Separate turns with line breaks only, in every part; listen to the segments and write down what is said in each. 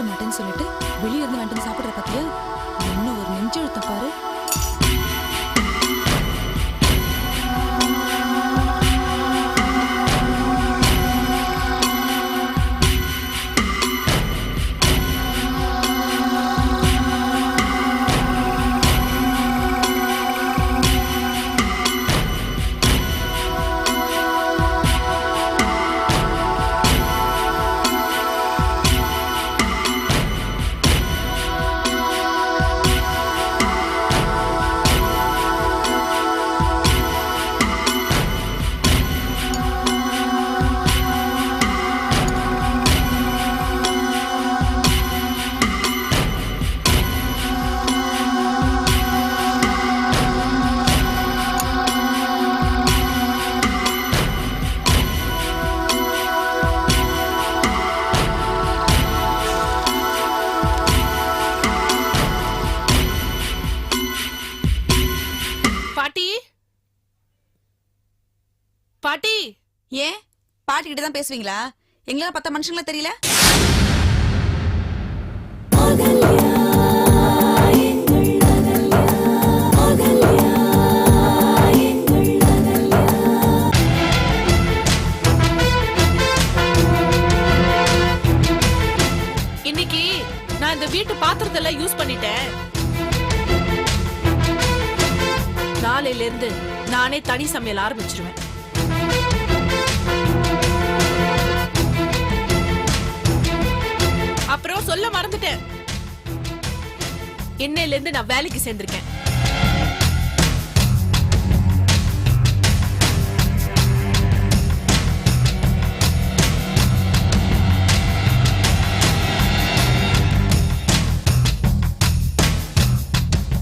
மாட்டேன்னு சொல்லிட்டு வெளியே இருந்து வேண்டாம் சாப்பிடுற பத்தியா என்ன ஒரு நெஞ்செழுத்தம் பாரு.
பாட்டி,
ஏன் பாட்டி கிட்ட தான் பேசுவீங்களா? எங்களால 10 மனுஷங்களா தெரியல?
இன்னைக்கு நான் இந்த வீட்டு பாத்திரத்தெல்லாம் யூஸ் பண்ணிட்டேன். நாளையில இருந்து நானே தனி சமையல் ஆரம்பிச்சிருவேன். அப்புறம் சொல்ல மறந்துட்டேன், இன்னையில இருந்து நான் வேலைக்கு சேர்ந்திருக்கேன்.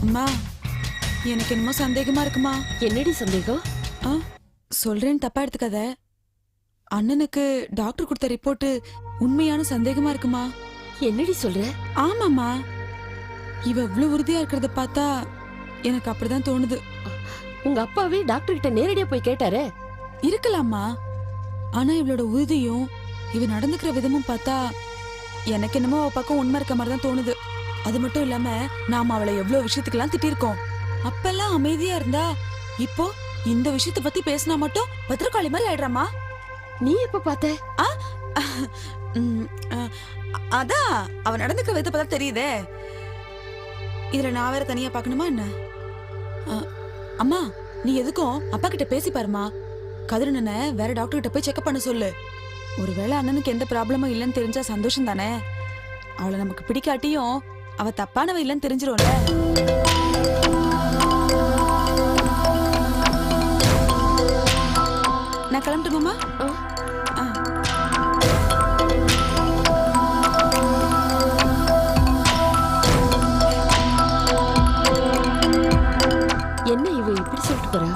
அம்மா, எனக்கு என்னமோ சந்தேகமா இருக்குமா.
என்னடி சந்தேகம்?
சொல்றேன்னு தப்பா எடுத்துக்காத. அண்ணனுக்கு டாக்டர் கொடுத்த ரிப்போர்ட் உண்மையான சந்தேகமா இருக்குமா.
என்னடி சொல்ற?
ஆமாமா, இவ இவ்வளவு உறுதியா இருக்கிறத பார்த்தா எனக்கு அப்படிதான் தோணுது.
உங்க அப்பாவே டாக்டர் கிட்ட நேரடியா போய் கேட்டாரே.
இருக்கலாமா, ஆனா இவளோட உறுதியும் இவ நடந்துக்கிற விதமும் பார்த்தா எனக்கு என்னமோ அவ பக்கம் உண்மை இருக்க மாதிரி தான் தோணுது. அது மட்டும் இல்லாம நாம அவளை எவ்வளவு விஷயத்துக்கெல்லாம் திட்டிருக்கோம். அப்பெல்லாம் அமைதியா இருந்தா இப்போ இந்த விஷயத்த பத்தி பேசினா மட்டும் பத்திரக்காளி மாதிரி ஆயிடுறாமா.
நீ எப்ப பார்த்த?
அதான் அவ நடந்துக்க விதத்தை பார்த்தா தெரியுதே. இதுல நான் வேற தனியா பாக்கணுமா என்ன? அம்மா, நீ எதுக்கும் அப்பா கிட்ட பேசி பாருமா. கதிரண்ணனை வேற டாக்டர் கிட்ட போய் செக்அப் பண்ண சொல்லு. ஒருவேளை அண்ணனுக்கு எந்த ப்ராப்ளமும் இல்லைன்னு தெரிஞ்சா சந்தோஷம் தானே. அவளை நமக்கு பிடிக்காட்டியும் அவ தப்பானவ இல்லைன்னு தெரிஞ்சிரும்ல. நான் கிளம்பட்டுமாமா?
என்ன இவ இப்படி சொல்லிட்டு போறா?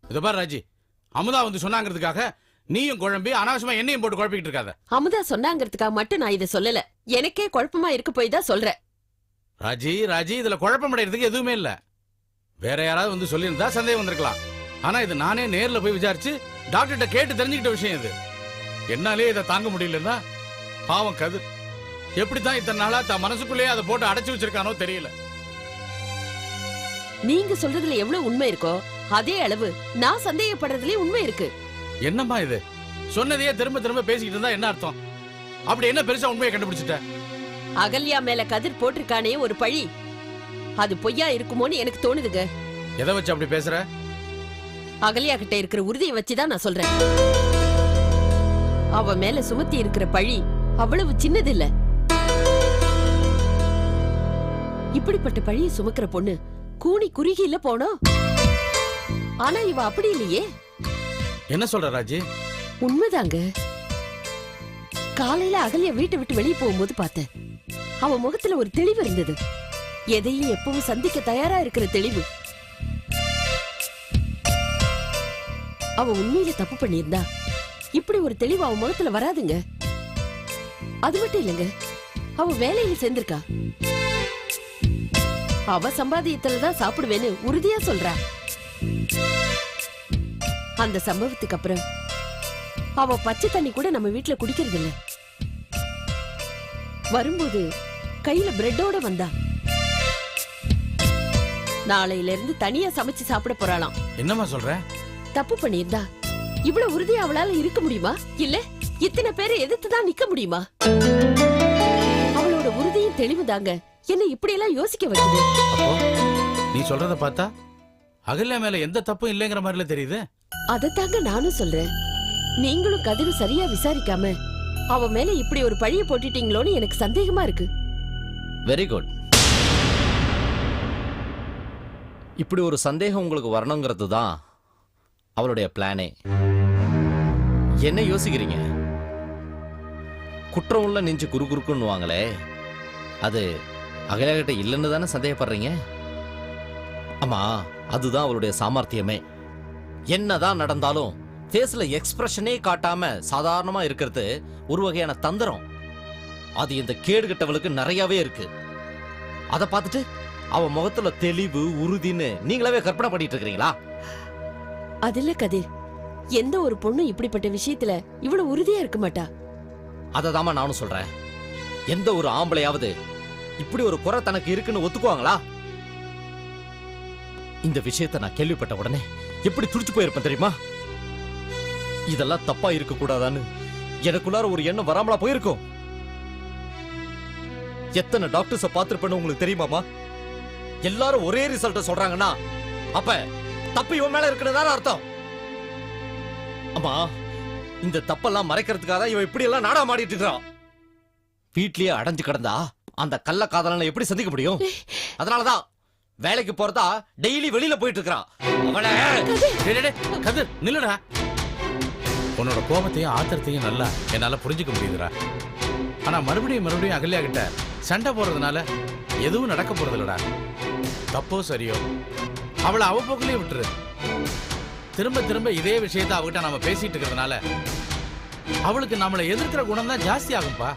இத பாரு ராஜி, அமுதா வந்து சொன்னாங்கிறதுக்காக நீயும் குழம்பி அனாவசியமா என்னையும் போட்டு குழப்பிக்கிட்டு இருக்காத.
அமுதா சொன்னாங்கிறதுக்காக மட்டும் நான் இதை சொல்லல. எனக்கே குழப்பமா இருக்க போய் தான் சொல்றேன்.
ராஜி ராஜி, இதுல குழப்பம் அடைறதுக்கு எதுவுமே இல்ல. வேற யாராவது வந்து சொல்லியிருந்தா சந்தேகம் வந்திருக்கலாம். ஆனா இது நானே நேர்ல போய் விசாரிச்சு டாக்டர்கிட்ட கேட்டு தெரிஞ்சுக்கிட்ட விஷயம் இது. என்னாலே இதை தாங்க முடியலன்னா பாவம் கதிர் எப்படித்தான் இத்தனை நாளா தன் மனசுக்குள்ளேயே அதை போட்டு அடைச்சு வச்சிருக்கானோ தெரியல.
நீங்க சொல்றதுல எவ்வளவு உண்மை இருக்கோ அதே அளவு நான் சந்தேகப்படுறதுலயே உண்மை இருக்கு.
என்னம்மா இது? சொன்னதையே திரும்ப திரும்ப பேசிக்கிட்டு இருந்தா என்ன அர்த்தம்? அப்படி என்ன பெருசா உண்மையை கண்டுபிடிச்சிட்ட?
அகல்யா மேல கதிர் போட்டிருக்கானே ஒரு பழி, அது பொய்யா இருக்குமோன்னு எனக்கு தோணுதுங்க.
எதை வச்சு அப்படி பேசுற?
அகல்யா கிட்ட இருக்கிற உறுதியை வச்சுதான் நான் சொல்றேன். அவ மேல சுமத்தி இருக்கிற பழி அவ்வளவு சின்னது இல்ல. இப்படிப்பட்ட பழியை சுமக்கிற பொண்ணு கூனி குறுகில போனோம். ஆனா இவ அப்படி இல்லையே.
என்ன சொல்ற ராஜி?
உண்மைதாங்க. காலையில அகல்யா வீட்டை விட்டு வெளியே போகும்போது பார்த்தேன். அவ முகத்துல ஒரு தெளிவு இருந்தது. எதையும் எப்பவும் சந்திக்க தயாரா இருக்கிற தெளிவு. அவ உண்மையில தப்பு பண்ணியிருந்தா இப்படி ஒரு தெளிவு அவ முகத்துல வராதுங்க. அது மட்டும் இல்லைங்க, அவ வேலையில சேர்ந்திருக்கா. அவ சம்பாதியத்துல தான் சாப்பிடுவேன்னு உறுதியா சொல்றா. அந்த சம்பவத்துக்கு அப்புறம் அவ பச்சை தண்ணி கூட நம்ம வீட்டுல குடிக்கிறது இல்ல. வரும்போது கையில பிரெட்டோட வந்தா. நாளையில இருந்து தனியா சமைச்சு சாப்பிட போறாளாம்.
என்னம்மா சொல்ற?
தப்பு பண்ணியிருந்தா இவ்வளவு உறுதியா அவளால இருக்க முடியுமா? இல்ல இத்தனை பேரை எதிர்த்துதான் நிக்க முடியுமா? அவளோட உறுதியும் தெளிவுதாங்க என்ன இப்படி எல்லாம் யோசிக்க வைக்குது.
அப்போ நீ சொல்றத பார்த்தா அகல்யா மேல எந்த தப்பும் இல்லைங்கிற மாதிரில தெரியுது.
அதத்தாங்க நானும் சொல்றேன். நீங்களும் கதிரும் சரியா விசாரிக்காம அவ மேல இப்படி ஒரு பழிய போட்டுட்டீங்களோன்னு எனக்கு சந்தேகமா இருக்கு.
Very good. இப்படி ஒரு சந்தேகம் உங்களுக்கு வரணுங்கிறது தான் அவளுடைய பிளானே. என்ன யோசிக்கிறீங்க? குற்றம் உள்ள நெஞ்சு குறுக்குறுக்குன்னு வாங்களே, அது அகலையாகிட்ட இல்லைன்னு தானே சந்தேகப்படுறீங்க? ஆமா, அதுதான் அவளுடைய சாமர்த்தியமே. என்னதான் நடந்தாலும் ஃபேஸ்ல எக்ஸ்பிரஷனே காட்டாம சாதாரணமா இருக்கிறது ஒரு வகையான தந்திரம். அது இந்த கேடு கட்டவளுக்கு நிறையவே இருக்கு. அதை பார்த்துட்டு அவ முகத்துல தெளிவு உறுதின்னு நீங்களாவே கற்பனை பண்ணிட்டு இருக்கிறீங்களா?
அதில்ல கதிர், எந்த ஒரு பொண்ணும் இப்படிப்பட்ட விஷயத்துல இவ்வளவு உறுதியா இருக்க மாட்டா.
அததாமா நானும் சொல்றேன். எந்த ஒரு ஆம்பளையாவது இப்படி ஒரு குறை தனக்கு இருக்குன்னு ஒத்துக்குவாங்களா? இந்த விஷயத்தை நான் கேள்விப்பட்ட உடனே எப்படி துடிச்சு போயிருப்பேன் தெரியுமா? இதெல்லாம் தப்பா இருக்க கூடாதான்னு எனக்குள்ளார ஒரு எண்ணம் வராமலா போயிருக்கும். எத்தனை டாக்டர்ஸ பாத்துருப்பேன்னு உங்களுக்கு தெரியுமாமா? எல்லாரும் ஒரே ரிசல்ட்ட சொல்றாங்கன்னா அப்ப தப்பு இவன் மேல இருக்குன்னு அர்த்தம். அம்மா, இந்த தப்பெல்லாம் மறைக்கிறதுக்காக தான் இவன் இப்படி எல்லாம் நாடகம் ஆடிட்டு இருக்கான். வீட்லயே அடைஞ்சு கிடந்தா அந்த கள்ள காதலனை எப்படி சந்திக்க முடியும்? அதனாலதான் வேலைக்கு போறதா டெய்லி வெளியில போயிட்டு இருக்கான். அவளை
கதிர் நில்லுடா. உன்னோட கோபத்தையும் ஆத்திரத்தையும் நல்லா என்னால புரிஞ்சுக்க முடியுதுடா. ஆனா மறுபடியும் அகல்யா கிட்ட சண்டை போறதுனால எதுவும் நடக்க போறது இல்லடா. தப்போ சரியோ அவளை அவ போக்கிலே விட்டுரு. திரும்ப திரும்ப இதே விஷயத்த அவகிட்ட நாம பேசிட்டு இருக்கிறதுனால அவளுக்கு நம்மளை எதிர்க்கிற குணம் தான் ஜாஸ்தி ஆகும்பா.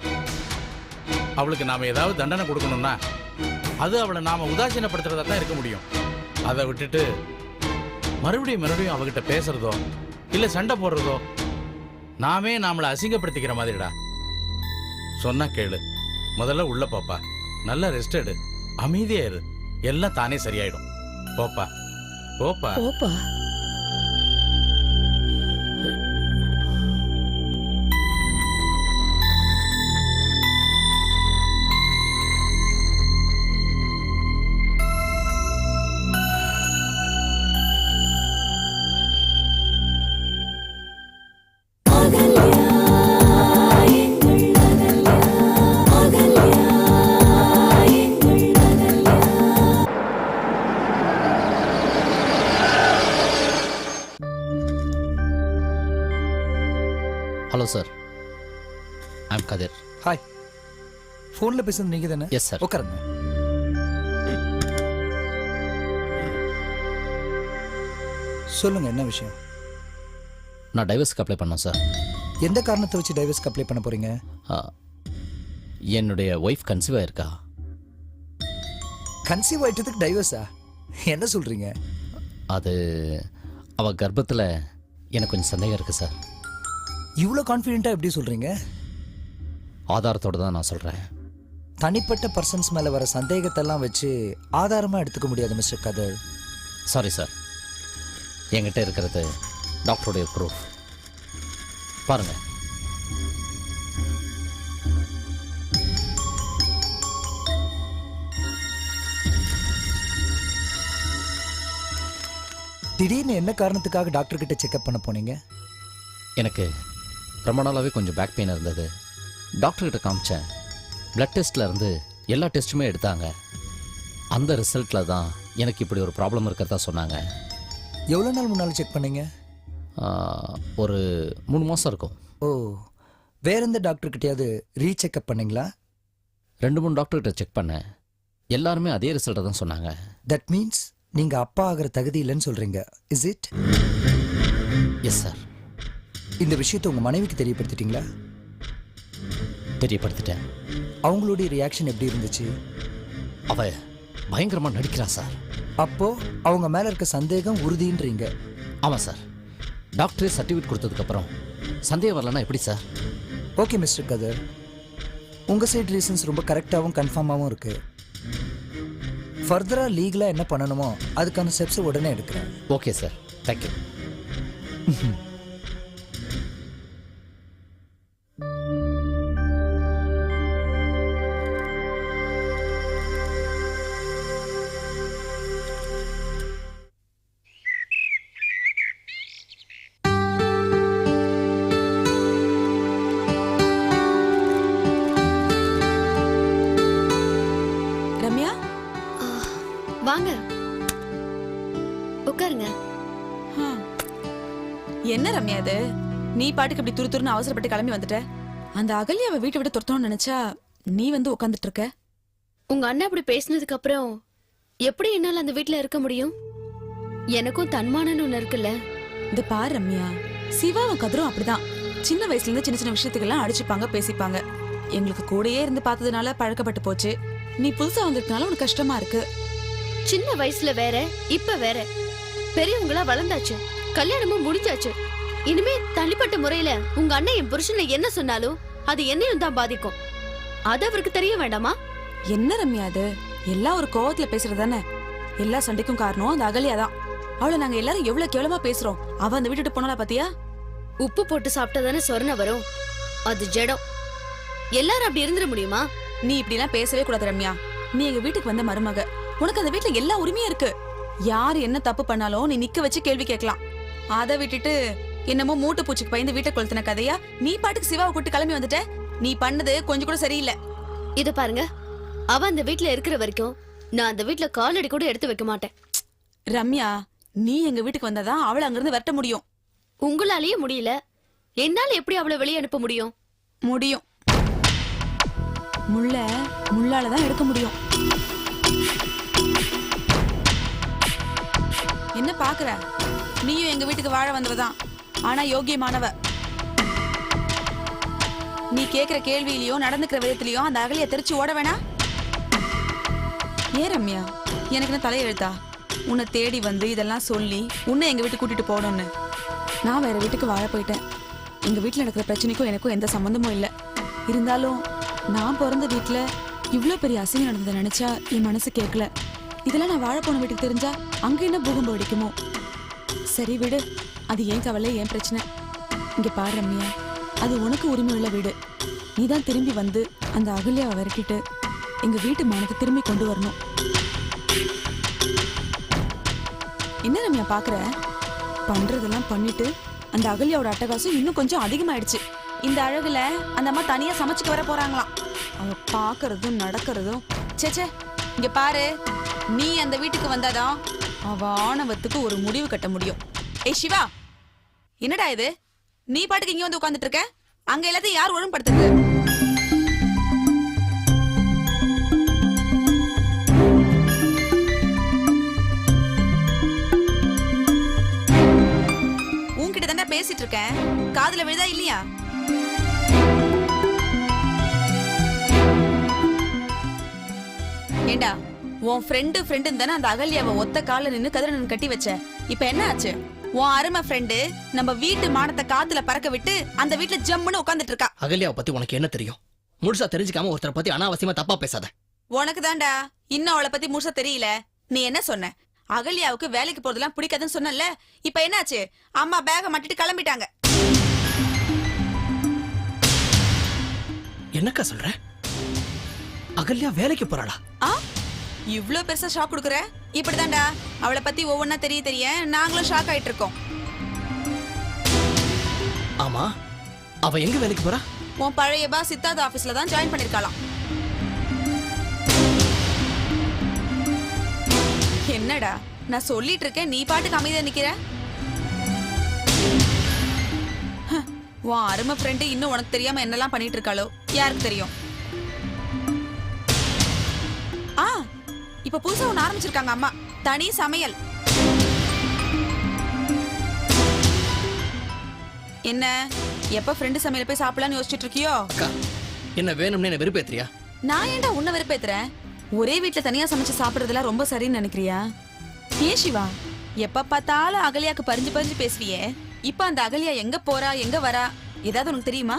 அவளுக்கு நாம ஏதாவது தண்டனை கொடுக்கணும்னா அது அவளை நாம உதாசீனப்படுத்துறதா தான் இருக்க முடியும். அதை விட்டுட்டு மறுபடியும் அவகிட்ட பேசுறதோ இல்ல சண்டை போடுறதோ நாமே நாமளை அசிங்கப்படுத்திக்கிற மாதிரிடா. சொன்னா கேளு. முதல்ல உள்ள போப்பா. நல்லா ரெஸ்ட் எடு. அமைதியா இரு. எல்லாம் தானே சரியாயிடும். போப்பா போப்பா
போப்பா.
Hello sir, I'm Kathir.
Hi. ஃபோன்ல பேசுறது நீங்க தானே?
Yes sir.
உட்காருங்க. சொல்லுங்க, என்ன விஷயம்?
நான் டைவர்ஸ்க்கு அப்ளை பண்ணோம் சார்.
எந்த காரணத்தை வச்சு டைவர்ஸ்க்கு அப்ளை பண்ண போறீங்க?
என்னுடைய ஒய்ஃப் கன்சீவ் ஆயிருக்கா.
கன்சீவ் ஆயிட்டதுக்கு டைவர்ஸா? என்ன சொல்றீங்க?
அது அவ கர்ப்பத்தில் எனக்கு கொஞ்சம் சந்தேகம் இருக்கு சார்.
இவ்வளோ கான்ஃபிடென்ட்டா எப்படி சொல்றீங்க?
ஆதாரத்தோடு தான் நான் சொல்கிறேன்.
தனிப்பட்ட பர்சன்ஸ் மேலே வர சந்தேகத்தெல்லாம் வச்சு ஆதாரமாக எடுத்துக்க முடியாது மிஸ்டர் கதர்.
சாரி சார், என்கிட்ட இருக்கிறது டாக்டருடைய ப்ரூஃப். பாருங்க.
திடீர்னு என்ன காரணத்துக்காக டாக்டர் கிட்ட செக்அப் பண்ண போனீங்க?
எனக்கு ரொம்ப நாளாகவே கொஞ்சம் பேக் பெயின் இருந்தது. டாக்டர்கிட்ட காமிச்சேன். பிளட் டெஸ்ட்டில் இருந்து எல்லா டெஸ்ட்டுமே எடுத்தாங்க. அந்த ரிசல்ட்டில் தான் எனக்கு இப்படி ஒரு ப்ராப்ளம் இருக்கிறதா சொன்னாங்க.
எவ்வளோ நாள் முன்னால் செக் பண்ணீங்க?
ஒரு 3 மாதம் இருக்கும்.
ஓ, வேற எந்த டாக்டர்கிட்டயாவது ரீசெக்அப் பண்ணீங்களா?
2-3 டாக்டர்கிட்ட செக் பண்ணேன். எல்லாருமே அதே ரிசல்ட்டை தான் சொன்னாங்க.
தட் மீன்ஸ் நீங்க அப்பா ஆகிற தகுதி இல்லைன்னு சொல்றீங்க, இஸ் இட்?
Yes sir.
இந்த விஷயத்தை உங்க மனைவிக்கு தெரியப்படுத்திட்டீங்களா?
தெரியப்படுத்திட்டேன்.
அவங்களுடைய ரியாக்ஷன் எப்படி இருந்துச்சு?
அவ பயங்கரமா நடிக்கிறா சார்.
அப்போ அவங்க மேல இருக்க சந்தேகம் உறுதின்றீங்க.
ஆமா சார். டாக்டரே சர்டிஃபிகேட் கொடுத்ததுக்கு அப்புறம் சந்தேகம் வரலன்னா எப்படி சார்?
ஓகே மிஸ்டர் கதிர், உங்க சைடு ரீசன்ஸ் ரொம்ப கரெக்டாகவும் கன்ஃபார்மாகவும் இருக்கு. ஃபர்தரா லீகலா என்ன பண்ணணுமோ அதுக்கான ஸ்டெப்ஸ் உடனே எடுக்கிறேன்.
Okay sir, thank you.
ரம்யா,
வாங்க உட்காருங்க.
ஆ. என்ன ரம்யா இது? நீ பாட்டுக்கு இப்படி துரு துருன்னு அவசரப்பட்டு கிளம்பி வந்துட்ட. அந்த அகல்யாவை வீட்டை விட்டு துரத்தணும்னு நினைச்சா நீ வந்து உட்காந்துட்டு இருக்க.
உங்க அண்ணன் அப்படி பேசினதுக்கு அப்புறம் எப்படி என்னால அந்த வீட்ல இருக்க முடியும்? எனக்கும் தன்மானன்னு ஒண்ணு இருக்குல்ல.
இது பாரு ரம்யா, சிவாவும் கதிரும் அப்படிதான். சின்ன வயசுல இருந்து சின்ன சின்ன விஷயத்துக்கெல்லாம் அடிச்சுப்பாங்க, பேசிப்பாங்க. எங்களுக்கு கூடயே இருந்து பார்த்ததுனால பழக்கப்பட்டு போச்சு. நீ புதுசா வந்திருக்கனால உனக்கு கஷ்டமா இருக்கு.
சின்ன வயசுல வேற, இப்ப வேற. பெரியவங்களா வளர்ந்தாச்சு, கல்யாணமும் முடிஞ்சாச்சு. இனிமே தனிப்பட்ட முறையில உங்க அண்ணன் என் புருஷனை என்ன சொன்னாலும் அது என்னையும் தான் பாதிக்கும். அது அவருக்கு தெரிய வேண்டாமா?
என்ன ரம்யா அது? எல்லாம் ஒரு கோவத்துல பேசுறது தானே. எல்லா சண்டைக்கும் காரணம் அந்த அகல்யாதான். அவளை நாங்க எல்லாரும் எவ்வளவு கேவலமா பேசுறோம். அவ அந்த வீட்டுட்டு போனாலா பாத்தியா?
உப்பு போட்டு சாப்பிட்டாதானே சொரண வரும். அது ஜடம். எல்லாரும் அப்படி இருந்துட முடியுமா?
நீ இப்படி எல்லாம் பேசவே கூடாது ரம்யா. நீ எங்க வீட்டுக்கு வந்த மருமக. உனக்கு அந்த வீட்டுல எல்லா உரிமையும் இருக்கு. யார் என்ன தப்பு பண்ணாலும் நீ நிக்க வச்சு கேள்வி கேட்கலாம். அதை விட்டுட்டு என்னமோ மூட்டை பூச்சிக்கு பயந்து வீட்டை கொளுத்தின கதையா நீ பாட்டுக்கு சிவாவை கூட்டு கிளம்பி வந்துட்ட. நீ பண்ணது கொஞ்சம் கூட சரியில்லை.
இத பாருங்க, அவ அந்த வீட்ல இருக்கிற வரைக்கும் நான் அந்த வீட்ல காலடி கூட எடுத்து வைக்க மாட்டேன்.
ரம்யா, நீ எங்க வீட்டுக்கு வந்தாதான் அவளை அங்கிருந்து விரட்ட முடியும்.
உங்களாலேயே முடியல, என்னால எப்படி அவளை வெளியே அனுப்ப முடியும்?
முடியும். முள்ளாலதான் எடுக்க முடியும். என்ன பாக்குற? நீயும் எங்க வீட்டுக்கு வாழ வந்தவதான். ஆனா யோகியமானவ. நீ கேக்குற கேள்வியிலயோ நடந்துக்கிற விதத்திலயோ அந்த அகலிய தெரிச்சு ஓட வேணா. ஏன் ரம்யா, எனக்கு என்ன தலையெழுத்தா? உன்னை தேடி வந்து இதெல்லாம் சொல்லி உன்னை எங்க வீட்டுக்கு கூட்டிட்டு போகணும்னு. நான் வேற வீட்டுக்கு வாழ போயிட்டேன். எங்க வீட்டுல நடக்கிற பிரச்சனைக்கும் எனக்கும் எந்த சம்பந்தமும் இல்லை. இருந்தாலும் நான் பிறந்த வீட்டுல இவ்ளோ பெரிய அசிங்கம் நடந்ததை நினைச்சா என் மனசு கேட்கல. இதெல்லாம் நான் வாழ போன வீட்டுக்கு தெரிஞ்சா அங்க என்ன பூகம்பம் அடிக்குமோ? சரி விடு, அது ஏன் கவலை, ஏன் பிரச்சனை. இங்க பாரு ரம்யா, அது உனக்கு உரிமை உள்ள வீடு. நீதான் திரும்பி வந்து அந்த அகல்யாவை விரட்டிட்டு எங்க வீட்டு மானத்தை திரும்பி கொண்டு வரணும். என்ன ரம்யா பாக்குற? பண்றதெல்லாம் பண்ணிட்டு அந்த அகல்யாவோட அட்டகாசம் இன்னும் கொஞ்சம் அதிகமாயிடுச்சு. இந்த அழகுல அந்த அம்மா தனியா சமைச்சுக்க வர போறாங்களாம். அவ பாக்குறதும் நடக்கிறதும். சேச்சே, இங்க பாரு, நீ அந்த வீட்டுக்கு வந்தாதான் அவ ஆணவத்துக்கு ஒரு முடிவு கட்ட முடியும். ஏய் சிவா, என்னடா இது? நீ பாட்டுக்கு இங்க வந்து உட்கார்ந்துட்டு இருக்க. அங்க எல்லாத்தையும் யார் ஒழுங்குபடுத்துறது? உன்கிட்ட தானே பேசிட்டு இருக்கேன். காதுல விழுதா இல்லையா? ஏண்டா, உன் ஃப்ரெண்டு தானே அந்த அகல்யாவை ஒத்த கால நின்னு கதிரனன் கட்டி வச்ச. இப்ப என்ன ஆச்சு? உன் அருமை ஃப்ரெண்டு நம்ம வீட்டு மானத்தை காத்துல பறக்க விட்டு அந்த வீட்டுல ஜம்முன்னு உட்கார்ந்துட்டு இருக்கா.
அகல்யாவை பத்தி உனக்கு என்ன தெரியும்? முழுசா தெரிஞ்சுக்காம ஒருத்தரை பத்தி அனாவசியமா தப்பா பேசாத.
உனக்கு தான்டா இன்னும் அவளை பத்தி முழுசா தெரியல. நீ என்ன சொன்ன? அகல்யாவுக்கு வேலைக்கு போறதெல்லாம் பிடிக்காதுன்னு சொன்னல. இப்ப என்னாச்சு? அம்மா பேக மாட்டிட்டு கிளம்பிட்டாங்க.
என்னக்கா சொல்ற? அகல்யா வேலைக்கு போறாளா?
இவ்ளோ பெருசா ஷாக் கொடுக்குற? இப்படிதான்டா அவளை பத்தி ஒவ்வொன்னா தெரிய நாங்களும் ஷாக் ஆயிட்டு இருக்கோம்.
ஆமா, அவ எங்க வேலைக்கு போறா?
உன் பழைய பாஸ் சித்தார்த் ஆபீஸ்ல தான் ஜாயின் பண்ணிருக்காளாம். என்னடா நான் சொல்லிட்டு இருக்கேன், நீ பாட்டுக்கு அமைதியா நிக்கிற? உன் அருமை ஃப்ரெண்டு இன்னும் உனக்கு தெரியாம என்னெல்லாம் பண்ணிட்டு இருக்காளோ யாருக்கு தெரியும்? இப்ப புதுசா ஒண்ணு ஆரம்பிச்சிருக்காங்க அம்மா, தனி சமையல். என்ன எப்ப ஃப்ரெண்டு சமையல போய் சாப்பிடலாம்னு யோசிச்சுட்டு இருக்கியோ?
அக்கா, என்ன வேணும்னு என்ன வெறுப்பேத்துறியா?
நான் ஏன்டா உன்னை வெறுப்பேத்துறேன்? ஒரே வீட்ல தனியா சமைச்சு சாப்பிடுறதுலாம் ரொம்ப சரின்னு நினைக்கிறியா? ஏன் சிவா, எப்ப பார்த்தாலும் அகல்யாக்கு பறிஞ்சு பறிஞ்சு பேசுவியே, இப்ப அந்த அகல்யா எங்க போறா எங்க வரா ஏதாவது உனக்கு தெரியுமா?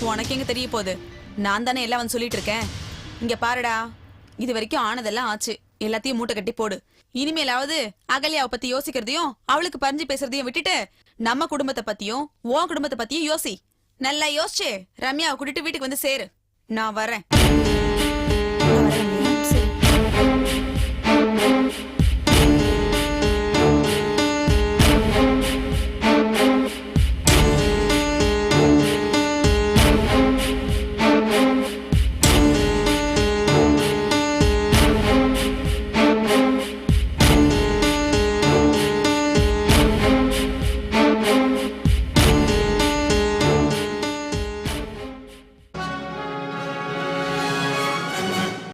உனக்கு எங்க தெரிய போகுது? நான் தானே எல்லாம் வந்து சொல்லிட்டு இருக்கேன். இங்க பாருடா, இது வரைக்கும் ஆனதெல்லாம் ஆச்சு, எல்லாத்தையும் மூட்டை கட்டி போடு. இனிமேலாவது அகல்யாவை பத்தி யோசிக்கிறதையும் அவளுக்கு பறிஞ்சு பேசுறதையும் விட்டுட்டு நம்ம குடும்பத்தை பத்தியும் உன் குடும்பத்தை பத்தியும் யோசி. நல்லா யோசிச்சு ரம்யாவை கூட்டிட்டு வீட்டுக்கு வந்து சேரு. நான் வரேன்.